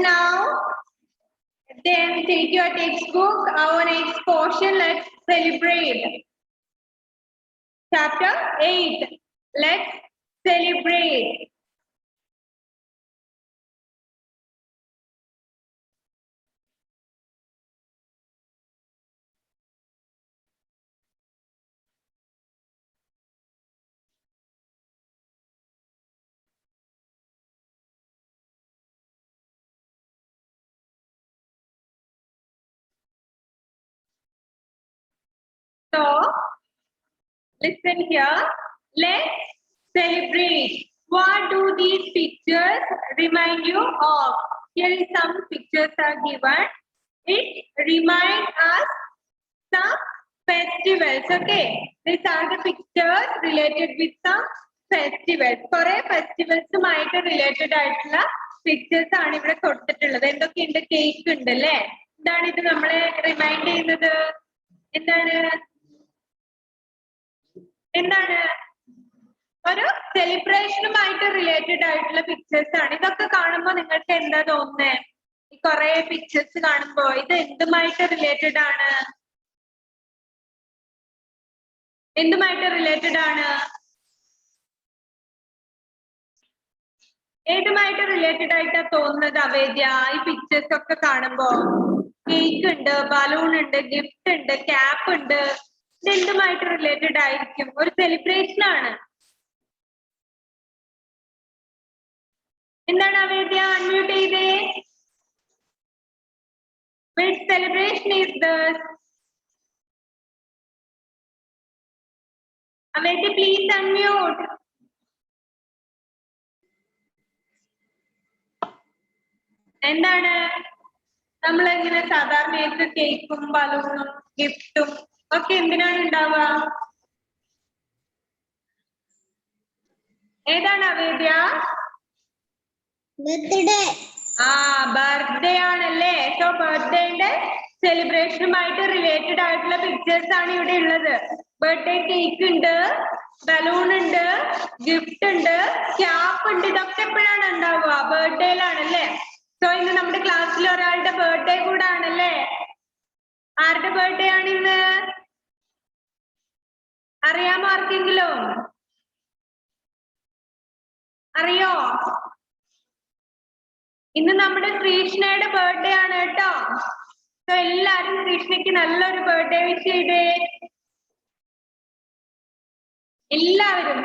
now. Then take your textbook. Our next portion, let's celebrate. Chapter 8. Let's celebrate. So, listen here. Let's celebrate. What do these pictures remind you of? Here is some pictures are given. It reminds us some festivals. Okay. These are the pictures related with some festivals. Kore festivals related ആയിട്ടുള്ള pictures ആണ് ഇവിടെ കൊടുത്തിട്ടുള്ളത്. എന്തൊക്കെയുണ്ട്? Cake ഉണ്ട് അല്ലേ? എന്താണ് ഇത് നമ്മളെ റിമൈൻഡ് ചെയ്യുന്നത്? എന്താണ് ഒരു സെലിബ്രേഷനുമായിട്ട് റിലേറ്റഡ് ആയിട്ടുള്ള പിക്ചേഴ്സ് ആണ്. ഇതൊക്കെ കാണുമ്പോൾ നിങ്ങൾക്ക് എന്താ തോന്നുന്നത്? ഈ കുറെ പിക്ചേഴ്സ് കാണുമ്പോ ഇത് എന്തുമായിട്ട് റിലേറ്റഡ് ആണ്? എന്തുമായിട്ട് റിലേറ്റഡ് ആണ്? ഏതുമായിട്ട് റിലേറ്റഡ് ആയിട്ടാ തോന്നുന്നത് അവേദ്യ? ഈ പിക്ചേഴ്സ് ഒക്കെ കാണുമ്പോ കേക്ക് ഉണ്ട്, ബലൂൺ ഉണ്ട്, ഗിഫ്റ്റ് ഉണ്ട്, ക്യാപ്പ് ഉണ്ട്. ഇത് എന്തുമായിട്ട് റിലേറ്റഡ് ആയിരിക്കും? ഒരു സെലിബ്രേഷൻ ആണ്. എന്താണ് അവേദ്യ? അൺമ്യൂട്ട് ചെയ്തേ. Which celebration is this? Avedya, please unmute. എന്താണ് നമ്മൾ എങ്ങനെ സാധാരണയായിട്ട് കേക്കും ബലൂണും ഗിഫ്റ്റും ഒക്കെ എന്തിനാണ് ഉണ്ടാവുക? ഏതാണ് അവേദ്യ? ബർത്ത്ഡേ. ബർത്ത്ഡേ ആണല്ലേ. സോ ബർത്ത്ഡേന്റെ സെലിബ്രേഷനുമായിട്ട് റിലേറ്റഡ് ആയിട്ടുള്ള പിക്ചേഴ്സ് ആണ് ഇവിടെ ഉള്ളത്. ബർത്ത്ഡേ കേക്ക് ഉണ്ട്, ബലൂൺ ഉണ്ട്, ഗിഫ്റ്റ് ഉണ്ട്, ക്യാപ്പ് ഉണ്ട്. ഇതൊക്കെ എപ്പോഴാണ് ഉണ്ടാവുക? ബർത്ത്ഡേയിലാണല്ലേ. സോ ഇന്ന് നമ്മുടെ ക്ലാസ്സിൽ ഒരാളുടെ ബർത്ത്ഡേ കൂടെ ആണല്ലേ. ആരുടെ ബർത്ത്ഡേ ആണ് ഇന്ന്? അറിയാമോ ആർക്കെങ്കിലും? അറിയോ? ഇന്ന് നമ്മുടെ ശ്രീഷ്ണയുടെ ബർത്ത്ഡേ ആണ് കേട്ടോ. സോ എല്ലാരും ശ്രീഷ്ണയ്ക്ക് നല്ലൊരു ബർത്ത്ഡേ വിഷ് ചെയ്തേ. എല്ലാവരും.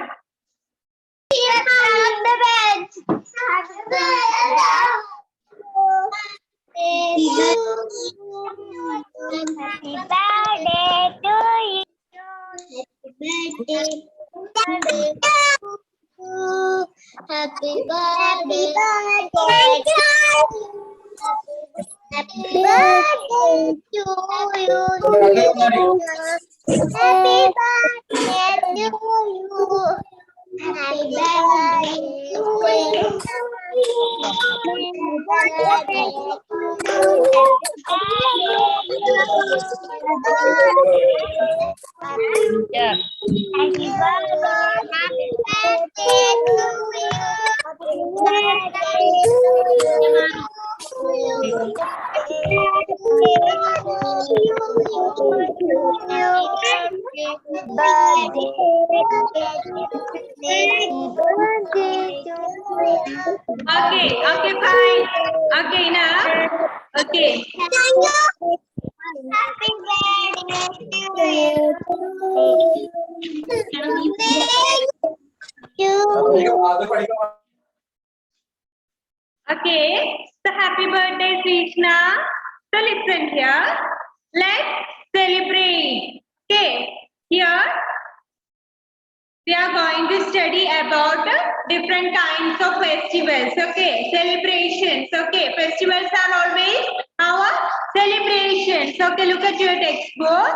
Happy birthday to you. Happy birthday to you. Happy birthday to you. Okay, fine. Okay, now. Okay. Happy birthday to you. Okay, so happy birthday, Krishna. So listen here. Let's celebrate. Okay, here we are going to study about different kinds of festivals. Okay, celebrations. Okay, festivals are always our celebrations. Okay, look at your textbook.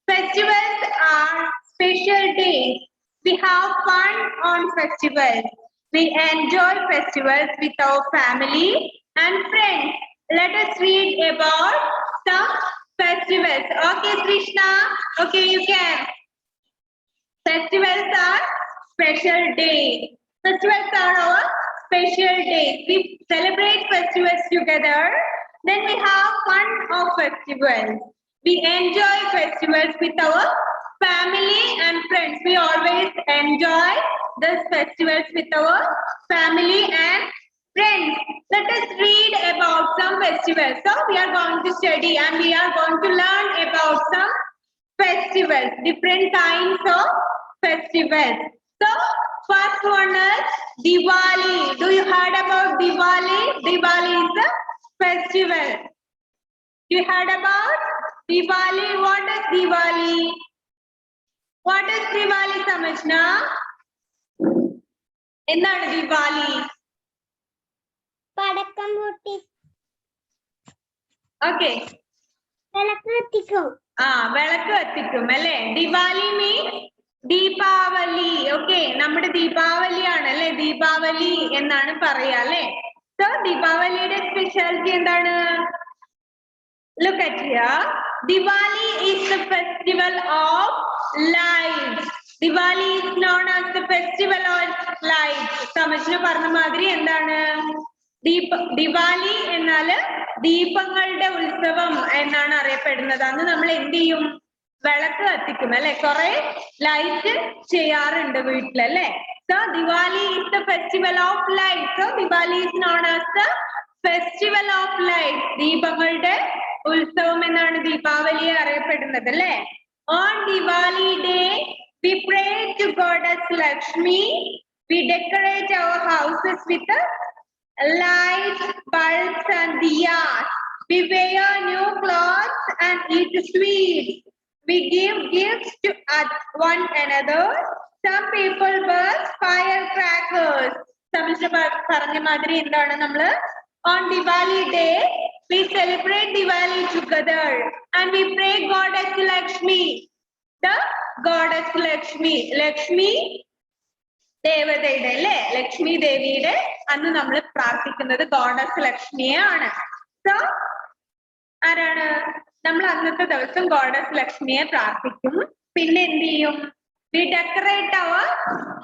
Festivals are special days. We have fun on festivals. We enjoy festivals with our family and friends. Let us read about some festivals. Okay, Krishna. Okay, you can. Festivals are special days. Festivals are our special days. We celebrate festivals together. Then we have fun of festivals. We enjoy festivals with our family and friends. We always enjoy these festivals with our family and friends. Let us read about some festivals. So we are going to study and we are going to learn about some festivals, different kinds of festivals. So first one is Diwali. Do you heard about Diwali? Diwali is a festival. You heard about Diwali? What is Diwali? What is Diwali, Samajna? എന്താണ് Diwali? പടക്കം പൊട്ടി Okay. വിളക്ക് കത്തിക്കും. വിളക്ക് കത്തിക്കും അല്ലെ. Diwali means Deepavali. Okay, നമ്മുടെ ദീപാവലിയാണ് അല്ലെ, ദീപാവലി എന്നാണ് പറയാ അല്ലെ. സോ ദീപാവലിയുടെ സ്പെഷ്യാലിറ്റി എന്താണ്? Look at here. Diwali is the festival of lights. Diwali is known as the festival of lights. സമജ്ന പറഞ്ഞ മാതിരി എന്താണ്? ദിവാലി എന്നാല് ദീപങ്ങളുടെ ഉത്സവം എന്നാണ് അറിയപ്പെടുന്നത്. അന്ന് നമ്മൾ എന്ത് ചെയ്യും? വിളക്ക് കത്തിക്കും അല്ലെ, കുറെ ലൈറ്റ് ചെയ്യാറുണ്ട് വീട്ടിൽ അല്ലെ. So Diwali is the festival of lights. So Diwali is known as the festival of lights. ദീപങ്ങളുടെ ഉത്സവം എന്നാണ് ദീപാവലിയെ അറിയപ്പെടുന്നത് അല്ലെ. On Diwali day we pray to goddess Lakshmi. We decorate our houses with lights, bulbs and diyas. We wear new clothes and eat sweets. We give gifts to one another. Some people burst firecrackers. പറഞ്ഞ മാതിരി എന്താണ് നമ്മള്? On Diwali day we celebrate Diwali together and we pray goddess Lakshmi. The goddess Lakshmi. Lakshmi ദേവതയുടെ അല്ലെ, ലക്ഷ്മി ദേവിയുടെ അന്ന് നമ്മൾ പ്രാർത്ഥിക്കുന്നത് ഗോഡസ് ലക്ഷ്മിയെ ആണ്. സോ ആരാണ്? നമ്മൾ അന്നത്തെ ദിവസം ഗോഡസ് ലക്ഷ്മിയെ പ്രാർത്ഥിക്കും. പിന്നെ എന്ത് ചെയ്യും? We decorate our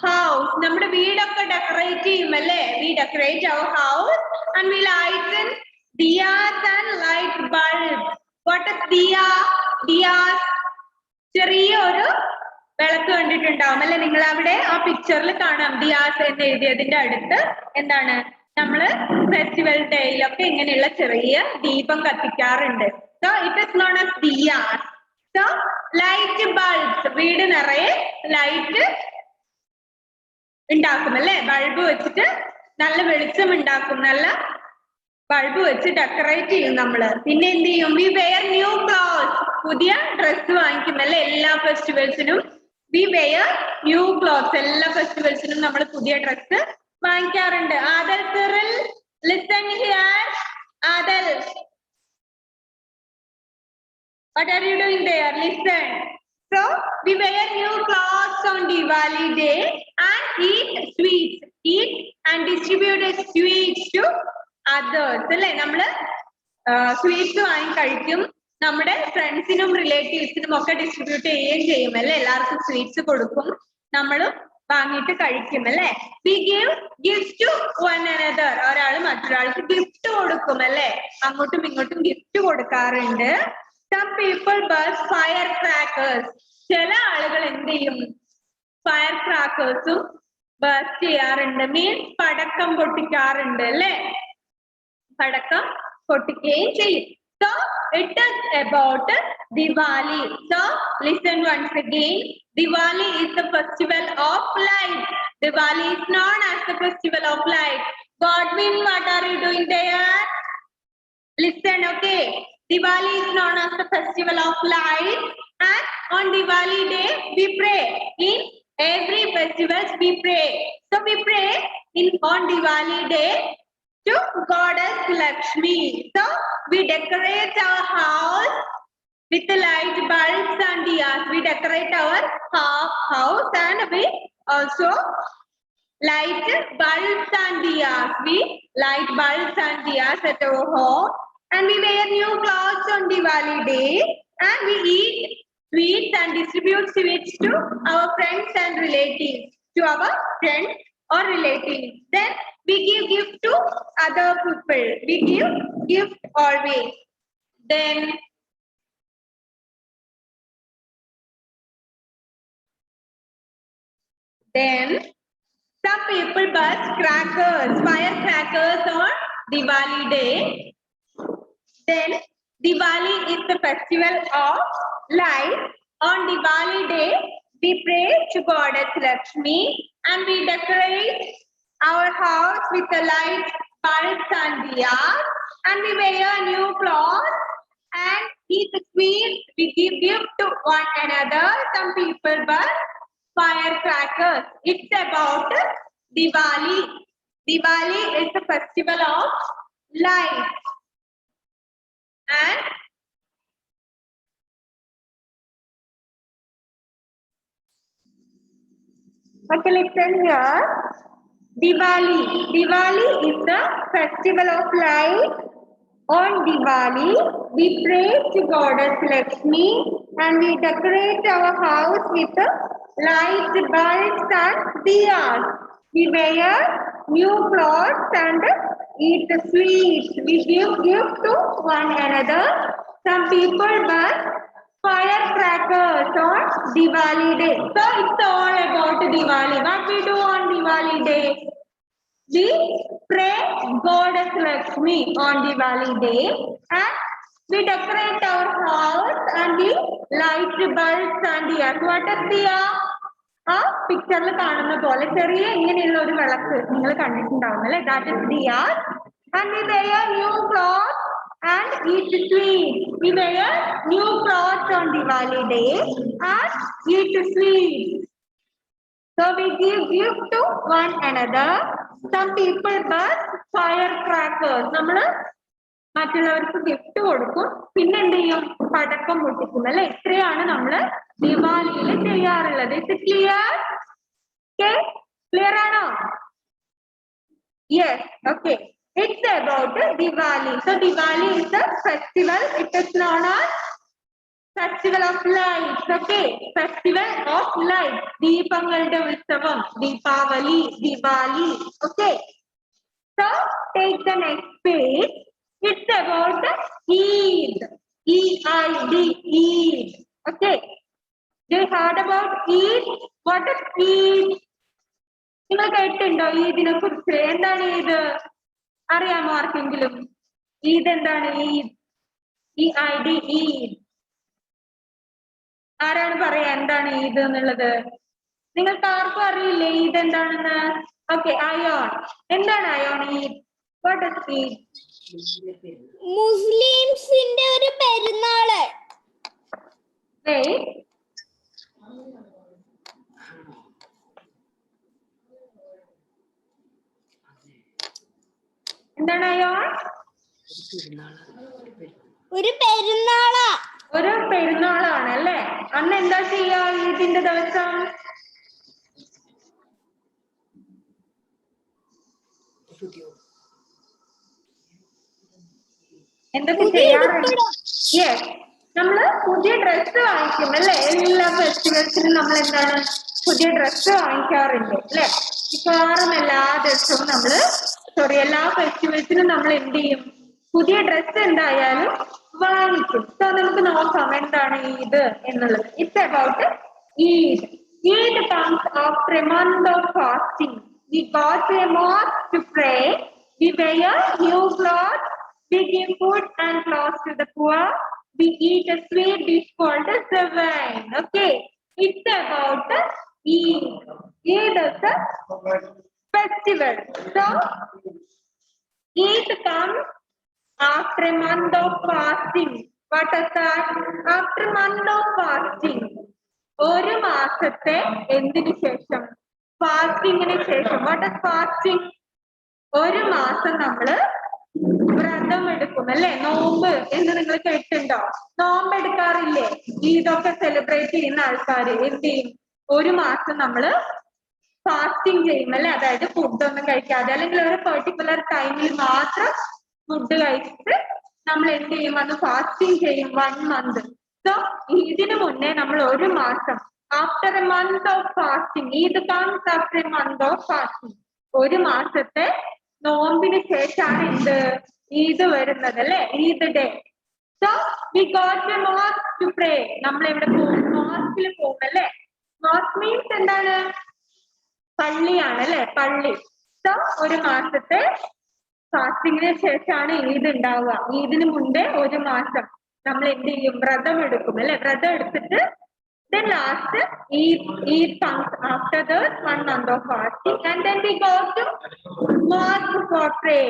house. നമ്മുടെ വീടൊക്കെ ഡെക്കറേറ്റ് ചെയ്യും അല്ലെ. We decorate our house and we light diyas and light bulb. What is diya? Diyas ചെറിയ ഒരു വിളക്ക് കണ്ടിട്ടുണ്ടാവും അല്ലെ നിങ്ങൾ അവിടെ ആ പിക്ചറിൽ കാണാം. ദിയാസ് എന്ന് എഴുതിയതിന്റെ അടുത്ത് എന്താണ്? നമ്മള് ഫെസ്റ്റിവൽ ഡേയിലൊക്കെ ഇങ്ങനെയുള്ള ചെറിയ ദീപം കത്തിക്കാറുണ്ട്. So it is known as diyas. So light bulbs, വീട് നിറയെ ലൈറ്റ് ഉണ്ടാക്കും അല്ലെ. ബൾബ് വെച്ചിട്ട് നല്ല വെളിച്ചം ഉണ്ടാക്കും, നല്ല ബൾബ് വെച്ച് ഡെക്കറേറ്റ് ചെയ്യും നമ്മള്. പിന്നെ എന്ത് ചെയ്യും? We wear new clothes. പുതിയ ഡ്രസ് വാങ്ങിക്കും അല്ലെ. എല്ലാ ഫെസ്റ്റിവൽസിനും വി വെയർ ന്യൂ ക്ലോത്ത്സ്. എല്ലാ ഫെസ്റ്റിവൽസിനും നമ്മൾ പുതിയ ഡ്രസ് വാങ്ങിക്കാറുണ്ട്. Adal Cyril, listen here. Adal, what are you doing there? Listen. So we wear new clothes on Diwali day and eat sweets. Eat and distribute sweets to others. അല്ലെ, നമ്മള് sweets വാങ്ങി കഴിക്കും. നമ്മുടെ ഫ്രണ്ട്സിനും റിലേറ്റീവ്സിനും ഒക്കെ ഡിസ്ട്രിബ്യൂട്ട് ചെയ്യുകയും ചെയ്യും അല്ലെ. എല്ലാവർക്കും സ്വീറ്റ്സ് കൊടുക്കും, നമ്മളും വാങ്ങിയിട്ട് കഴിക്കും അല്ലെ. We give gift to one another. ഒരാൾ മറ്റൊരാൾക്ക് ഗിഫ്റ്റ് കൊടുക്കും അല്ലെ. അങ്ങോട്ടും ഇങ്ങോട്ടും ഗിഫ്റ്റ് കൊടുക്കാറുണ്ട്. Some people burst firecrackers. ചില ആളുകൾ എന്ത് ചെയ്യും? ഫയർ ക്രാക്കേഴ്സും ബർസ്റ്റ് ചെയ്യാറുണ്ട്. മീൻസ് പടക്കം പൊട്ടിക്കാറുണ്ട് അല്ലെ. പടക്കം പൊട്ടിക്കുകയും ചെയ്യും. So it is about Diwali. So listen once again. Diwali is the festival of light. Diwali is known as the festival of light. Godwin, what are you doing there? Listen, okay. Diwali is known as the festival of light, and on Diwali day we pray. In every festival we pray. So we pray on Diwali day to goddess Lakshmi. So we decorate our house with the light bulbs and diyas. We decorate our house and we also light bulbs and diyas. We light bulbs and diyas at our home. And we wear new clothes on Diwali day and we eat sweets and distribute sweets to our friends and relatives, to our friends or relatives. Then We give gift to other people. We give gift always. Then some people burst crackers, firecrackers on Diwali day. Then Diwali is the festival of light. On Diwali day, we pray to Goddess Lakshmi and we decorate our house with the light bulbs and diyas, and we wear new clothes and eat sweets. We give gift to one another. Some people burn firecrackers. It's about Diwali. Diwali is the festival of light. And okay, listen here. Diwali. Diwali is the festival of light. On Diwali, we pray to Goddess Lakshmi and we decorate our house with light bulbs and diyas. We wear new clothes and eat sweets. We give gift to one another. Some people burn firecrackers on Diwali day. So it's all about Diwali. What we do on Diwali day? We pray Goddess Lakshmi on Diwali day and we decorate our house and we light bulbs and diyas. What is diya? ആ പിക്ചറിൽ കാണുന്ന പോലെ ചെറിയ ഇങ്ങനെയുള്ള ഒരു വിളക്ക് നിങ്ങൾ കണ്ടിട്ടുണ്ടാവും അല്ലെ? That is diya. And we wear new clothes and eat sweets. We wear new clothes on Diwali day and eat sweets. So we give gift to one another. Some people burn firecrackers. നമ്മൾ മറ്റുള്ളവർക്ക് gift കൊടുക്കും, പിന്നെ എന്ത് ചെയ്യും? പടക്കം പൊട്ടിക്കും അല്ലെ? ഇത്രയാണ് നമ്മൾ ദിവാലിയിൽ ചെയ്യാറുള്ളത്. Is it clear? Okay, clear ആണോ? Yes, okay. It's about Diwali. So Diwali is a festival. It is known as Festival of Lights. Okay, Festival of Lights. ദീപങ്ങളുടെ ഉത്സവം, Deepavali, Diwali. Okay. So take the next page. It's about Eid. E-I-D, Eid. Okay. You heard about Eid? What is Eid? നിങ്ങൾ കേട്ടിട്ടുണ്ടോ ഈദിനെ കുറിച്ച്? എന്താണ് ഈദ്? അറിയാമോ ആർക്കെങ്കിലും? ഈദ് എന്താണ്? Eid, E-I-D, Eid. ആരാണ് പറയാ എന്താണ് ഈദ് എന്നുള്ളത്? നിങ്ങൾക്ക് ആർക്കും അറിയില്ലേ ഈദ് എന്താണെന്ന്? ഓക്കെ, അയോൺ. എന്താണ് അയോൺ ഈദ്? What is Eid? മുസ്ലിംസിന്റെ ഒരു പെരുന്നാള്. എന്താണ് അയോൺ? ഒരു പെരുന്നാളാ. ഒരു പെരുന്നാളാണ് അല്ലേ? അന്ന് എന്താ ചെയ്യാ ഈദിന്റെ ദിവസം? എന്തൊക്കെ ചെയ്യാറുണ്ട്? യെസ്, നമ്മള് പുതിയ ഡ്രസ്സ് വാങ്ങിക്കും അല്ലെ? എല്ലാ ഫെസ്റ്റിവൽസിനും നമ്മൾ എന്താണ് പുതിയ ഡ്രസ്സ് വാങ്ങിക്കാറുണ്ട് അല്ലെ? മിക്കവാറും എല്ലാ ദിവസവും എല്ലാ ഫെസ്റ്റിവൽസിനും നമ്മൾ എന്ത് ചെയ്യും? പുതിയ ഡ്രസ്സ് എന്തായാലും വാങ്ങിക്കും. സോ നമുക്ക് നോക്കാം എന്താണ് ഈദ് എന്നുള്ളത്. It's about Eid. Eid comes after a month of fasting. We go to a mosque to pray. We wear new clothes. We give food and clothes to the poor. We eat a sweet dish called Sevain. Okay, it's about Eid. Eid is a festival. So Eid comes after a month of fasting. What is that? After a month of fasting. ഒരു മാസത്തെ എന്തിനു ശേഷം? ഫാസ്റ്റിങ്ങിന് ശേഷം. What is fasting? ഒരു മാസം നമ്മള് വ്രതം എടുക്കും അല്ലെ? നോമ്പ് എന്ന് നിങ്ങൾ കേട്ടിട്ടുണ്ടോ? നോമ്പ് എടുക്കാറില്ലേ? ഈദൊക്കെ സെലിബ്രേറ്റ് ചെയ്യുന്ന ആൾക്കാർ എന്ത് ചെയ്യും? ഒരു മാസം നമ്മള് ഫാസ്റ്റിംഗ് ചെയ്യും അല്ലെ? അതായത് ഫുഡ് ഒന്നും കഴിക്കാതെ അല്ലെങ്കിൽ ഒരു പെർട്ടിക്കുലർ ടൈമിൽ മാത്രം ഫുഡ് കഴിച്ചിട്ട് നമ്മൾ എന്ത് ചെയ്യും? അത് ഫാസ്റ്റിംഗ് ചെയ്യും 1 month. സോ ഇതിനു മുന്നേ നമ്മൾ ഒരു മാസം, after a month of fasting, Eid comes after a month of fasting, ഒരു മാസത്തെ നോമ്പിന് ശേഷമാണ് എന്ത് ഈദ് വരുന്നത് അല്ലെ Eid day. So we got to mosque to pray. നമ്മൾ എവിടെ പോകും? മോസ്കിൽ പോകും അല്ലെ. മോസ്ക് മീൻസ് എന്താണ്? പള്ളിയാണ് അല്ലെ, പള്ളി. സോ ഒരു മാസത്തെ ഫാസ്റ്റിങ്ങിന് ശേഷമാണ് ഈദ് ഉണ്ടാവുക. ഈദിന് മുമ്പേ ഒരു മാസം നമ്മൾ എന്ത് ചെയ്യും? വ്രതം എടുക്കും അല്ലെ. വ്രതം എടുത്തിട്ട് then last Eid comes after the 1 month of fasting and then we go to mosque for pray.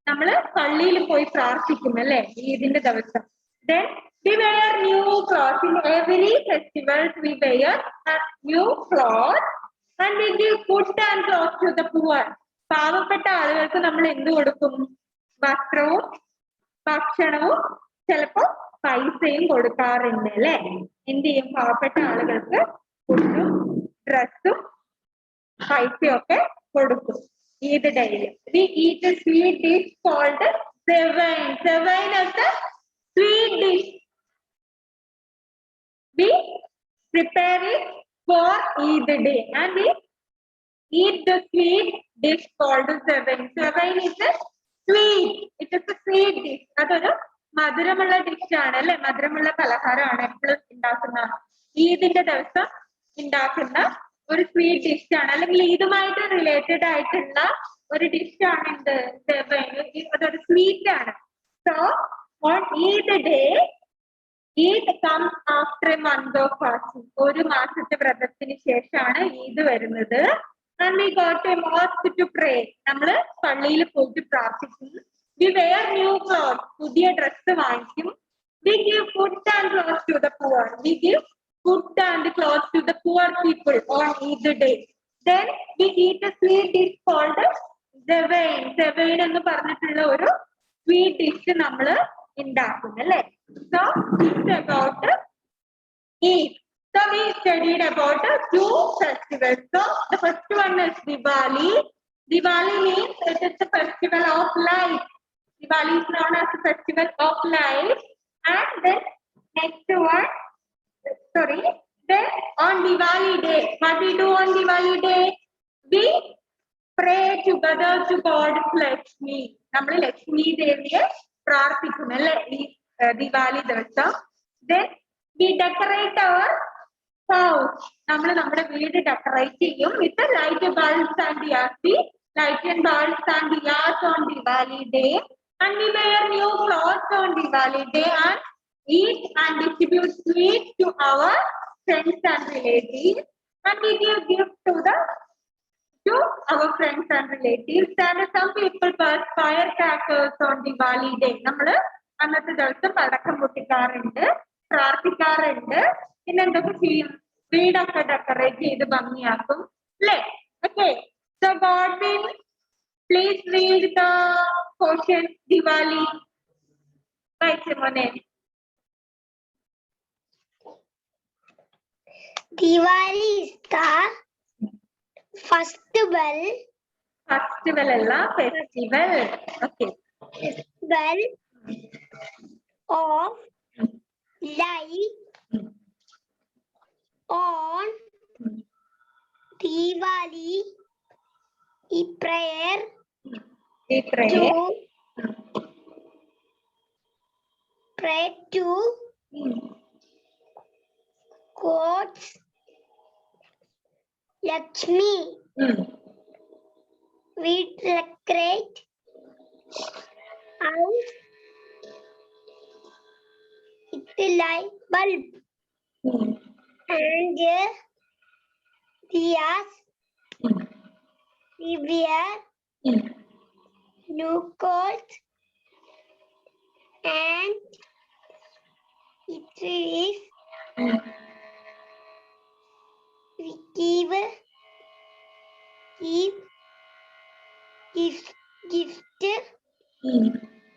നമ്മള് പള്ളിയിൽ പോയി പ്രാർത്ഥിക്കും അല്ലെ ഈദിന്റെ ദിവസം. Then we wear new clothes. In every festival we wear a new cloth and we give food and clothes to the poor. പാവപ്പെട്ട ആളുകൾക്ക് നമ്മൾ എന്ത് കൊടുക്കും? വസ്ത്രവും ഭക്ഷണവും ചിലപ്പോ പൈസയും കൊടുക്കാറുണ്ട് അല്ലെ. എന്ത് ചെയ്യും? പാവപ്പെട്ട ആളുകൾക്ക് ഫുഡും ഡ്രസ്സും പൈസയും ഒക്കെ കൊടുക്കും ഈദ് ഡേയിൽ. We eat a sweet dish called sevain. Sevain is a sweet dish. We prepare it for Eid day and we eat the sweet dish called sevain. Sevain is a sweet. It is a sweet dish. അതൊരു മധുരമുള്ള dish ആണ് അല്ലെ. മധുരമുള്ള പലഹാരമാണ് എപ്പോഴും ഉണ്ടാക്കുന്ന. ഈദിന്റെ ദിവസം ഉണ്ടാക്കുന്ന ഒരു സ്വീറ്റ് ഡിഷ് ആണ്, അല്ലെങ്കിൽ ഇതുമായിട്ട് റിലേറ്റഡ് ആയിട്ടുള്ള ഒരു ഡിഷ് ആണ് എന്ത്? സെവൈൻ. അതൊരു സ്വീറ്റ് ആണ്. So on Eid day Eid comes after a month of fasting. ഒരു മാസത്തെ വ്രതത്തിന് ശേഷമാണ് ഈദ് വരുന്നത്. And we go to a mosque to pray. നമ്മള് പള്ളിയിൽ പോയിട്ട് പ്രാർത്ഥിക്കും. We wear new clothes. പുതിയ ഡ്രസ്സ് വാങ്ങിക്കും. We give food and clothes to the poor. We give food and clothes to the poor people on Eid day. Then we eat a sweet dish called sevain. Sevain എന്ന് പറഞ്ഞിട്ടുള്ള ഒരു sweet dish നമ്മള് ഉണ്ടാക്കും അല്ലെ. So it's about Eid. So we studied about two festivals. So the first one is Diwali. Diwali means it is the festival of light. Diwali is known as the festival of light. And then next one, then on Diwali day, what we do on Diwali day? We pray together to God Lakshmi. നമ്മൾ ലക്ഷ്മി ദേവിയെ പ്രാർത്ഥിക്കും അല്ലെ ഈ ദിവാലി ദിവസം. Then we decorate our house. നമ്മൾ നമ്മുടെ വീട് decorate ചെയ്യും with light bulbs and diyas. We light bulbs and diyas on Diwali day. And we wear new clothes on Diwali day and eat and distribute sweets to our friends and relatives. And we give gifts to our friends and relatives. And some people burn firecrackers on Diwali day. നമ്മള് അന്നത്തെ ദിവസം പടക്കം പൊട്ടിക്കാറുണ്ട്, പ്രാർത്ഥിക്കാറുണ്ട്. പിന്നെ എന്തൊക്കെ ചെയ്യും? വീടൊക്കെ decorate ചെയ്ത് ഭംഗിയാക്കും അല്ലേ. Okay. So Godwin, please read the portion Diwali. വായിച്ചേ മോനെ. Diwali is the festival. Festival അല്ല, festival. Okay. Festival of light. On Diwali, we pray to God's Lakshmi. We decorate house with light bulb and diyas. We wear new clothes and it is we give gift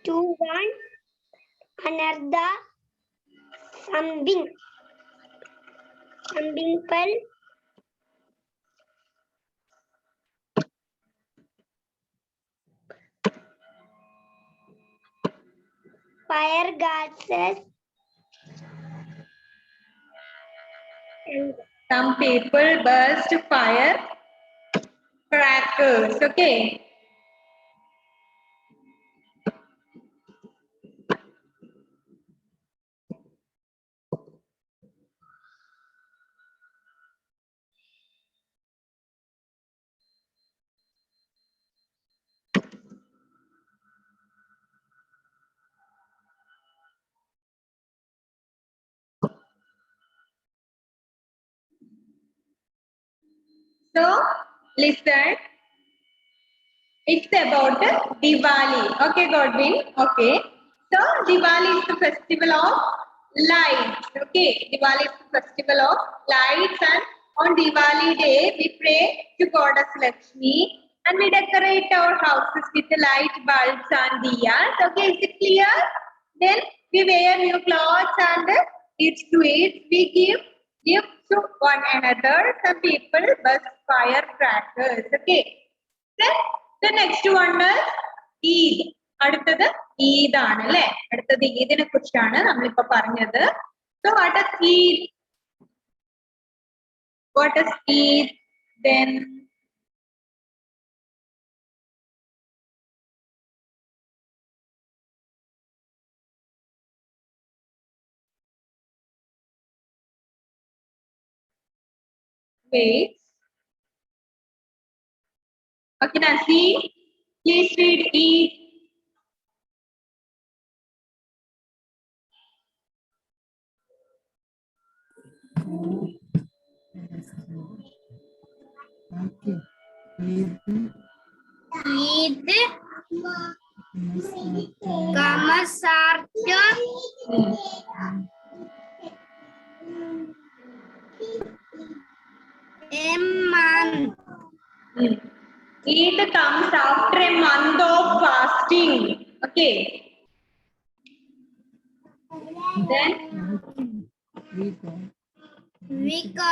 to one another. Something fire gases and some people burst fire crackers. Okay. So listen. It's about Diwali. Okay, Godwin. Okay. So Diwali is the festival of lights. Okay. Diwali is the festival of lights, and on Diwali day we pray to Goddess Lakshmi and we decorate our houses with the light bulbs and diyas. Okay, is it clear? Then we wear new clothes and eat sweets. We give gifts to one another. Some people burst firecrackers. Okay. Then the next one is Eid. അടുത്തത് ഈദ് ആണ് അല്ലെ? അടുത്തത് ഈദിനെ കുറിച്ചാണ് നമ്മളിപ്പോ പറഞ്ഞത്. So what is Eid? What is Eid? Then wait. Okay, Nancy, please read Eid. Okay. Eid comes after a month. Eid comes after a month of fasting. Okay. Then We go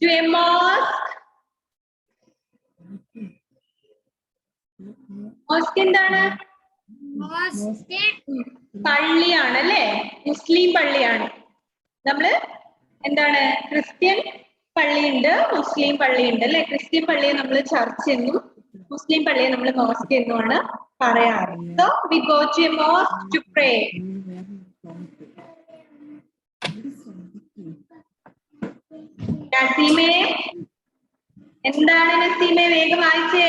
to a mosque. Mosque എന്താണ്? mosque. പള്ളിയാണ് അല്ലേ? മുസ്ലിം പള്ളിയാണ്. നമ്മള് എന്താണ്? Christian പള്ളിയുണ്ട്, മുസ്ലിം പള്ളിയുണ്ട് അല്ലെ? Christian പള്ളിയെ നമ്മൾ ചർച്ച് എന്നും മുസ്ലിം പള്ളിയെ നമ്മൾ മോസ്ക് എന്നുമാണ് പറയാറ്. So we go to a mosque to pray. നസീമേ, എന്താണ് നസീമേ? വേഗം വായിച്ചേ.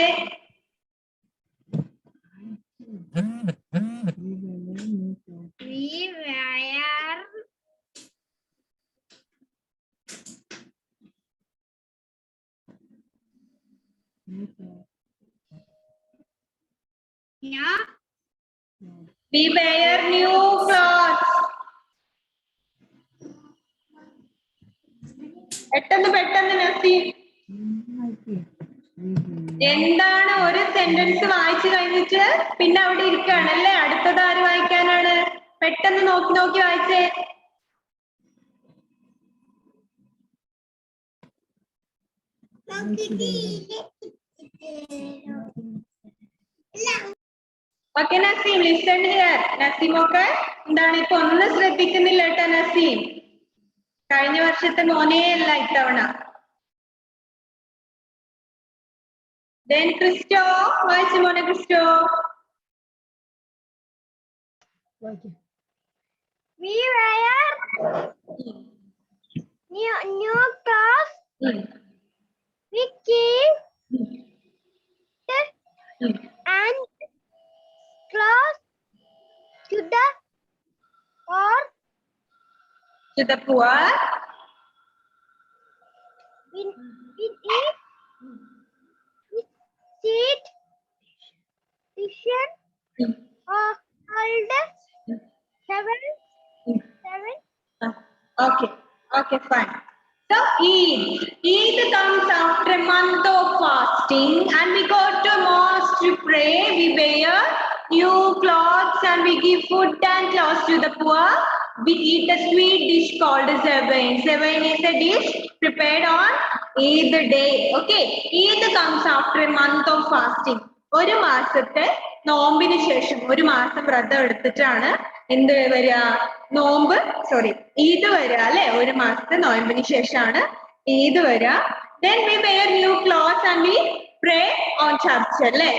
We wear We wear new clothes. പെട്ടെന്ന് നസീം. എന്താണ് ഒരു സെന്റൻസ് വായിച്ചു കഴിഞ്ഞിട്ട് പിന്നെ അവിടെ ഇരിക്കുകയാണല്ലേ? അടുത്തത് ആര് വായിക്കാനാണ്? പെട്ടെന്ന് നോക്കി വായിച്ചേ. Okay Naseem, listen here. Naseem ഒക്കെ എന്താണ് ഇപ്പൊ ഒന്നും ശ്രദ്ധിക്കുന്നില്ല കേട്ടോ നസീം. കഴിഞ്ഞ വർഷത്തെ മോനെയല്ല ഇത്തവണ. Then ക്രിസ്റ്റോ, വായിച്ചു മോനെ Cristo. we wear new clothes. We keep and clothes to the or To the poor. we eat, we sit, vision or hold seven. Okay, fine. So Eid comes after a month of fasting, and we go to mosque to pray. We wear new clothes and we give food and clothes to the poor. We eat a sweet dish called sevain. Sevain is a dish prepared on Eid day. Okay, Eid comes after a month of fasting. ഒരു മാസത്തെ നോമ്പിന് ശേഷം, ഒരു മാസം വ്രതം എടുത്തിട്ടാണ് എന്ത് വരിക? നോമ്പ് ഈദ് വരിക അല്ലെ? ഒരു മാസത്തെ നോയമ്പിന് ശേഷമാണ് ഈദ് വരിക. Then we wear new clothes and we pray on church അല്ലെ?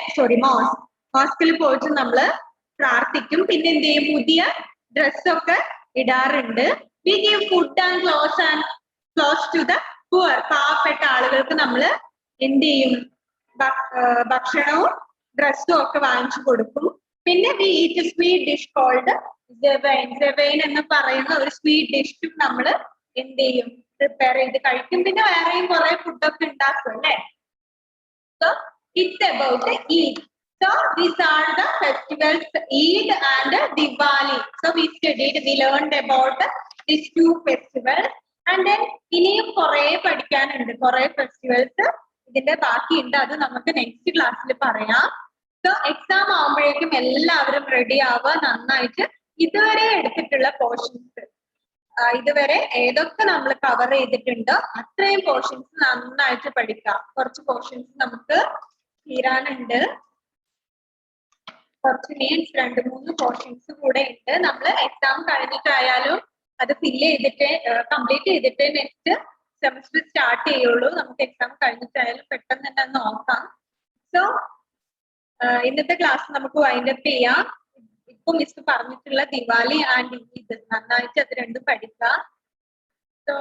മോസ്കിൽ പോയിട്ട് നമ്മള് പ്രാർത്ഥിക്കും. പിന്നെ എന്ത് ചെയ്യും? പുതിയ ഡ്രസ്സൊക്കെ ഇടാറുണ്ട്. We give food and clothes to the poor പാവപ്പെട്ട ആളുകൾക്ക് നമ്മൾ എന്ത് ചെയ്യും? ഭക്ഷണവും ഡ്രസ്സും ഒക്കെ വാങ്ങിച്ചു കൊടുക്കും. പിന്നെ we eat sweet dish called ജെവൈൻ. ജെവൈൻ എന്ന് പറയുന്ന ഒരു സ്വീറ്റ് ഡിഷും നമ്മൾ എന്ത് ചെയ്യും? പ്രിപ്പയർ ചെയ്ത് കഴിക്കും. പിന്നെ വേറെയും കുറെ ഫുഡൊക്കെ ഉണ്ടാക്കും അല്ലേ? So it's about Eid. So these are the festivals, Eid and Diwali. So we studied, we learned about these two festivals. And then ഇനിയും കുറെ പഠിക്കാനുണ്ട്, കുറെ ഫെസ്റ്റിവൽസ് ഇതിന്റെ ബാക്കിയുണ്ട്. അത് നമുക്ക് നെക്സ്റ്റ് ക്ലാസ്സിൽ പറയാം. സോ എക്സാം ആവുമ്പോഴേക്കും എല്ലാവരും റെഡി ആവുക, നന്നായിട്ട് ഇതുവരെ എടുത്തിട്ടുള്ള പോർഷൻസ്, ഇതുവരെ ഏതൊക്കെ നമ്മൾ കവർ ചെയ്തിട്ടുണ്ടോ അത്രയും പോർഷൻസ് നന്നായിട്ട് പഠിക്കാം. കുറച്ച് പോർഷൻസ് നമുക്ക് തീരാനുണ്ട്. കുറച്ച് മീൻസ് 2-3 പോർഷൻസ് കൂടെ ഉണ്ട്. നമ്മൾ എക്സാം കഴിഞ്ഞിട്ടായാലും അത് ഫില്ല് ചെയ്തിട്ട് കംപ്ലീറ്റ് ചെയ്തിട്ട് നെക്സ്റ്റ് സെമസ്റ്റർ സ്റ്റാർട്ട് ചെയ്യുള്ളൂ. നമുക്ക് എക്സാം കഴിഞ്ഞിട്ടായാലും പെട്ടെന്ന് തന്നെ നോക്കാം. സോ ഇന്നത്തെ ക്ലാസ് നമുക്ക് വൈൻഡപ്പ് ചെയ്യാം. ഇപ്പൊ മിസ് പറഞ്ഞിട്ടുള്ള ദിവാലി ആൻഡ് ഈദ് നന്നായിട്ട് അത് രണ്ടും പഠിക്കാം. സോ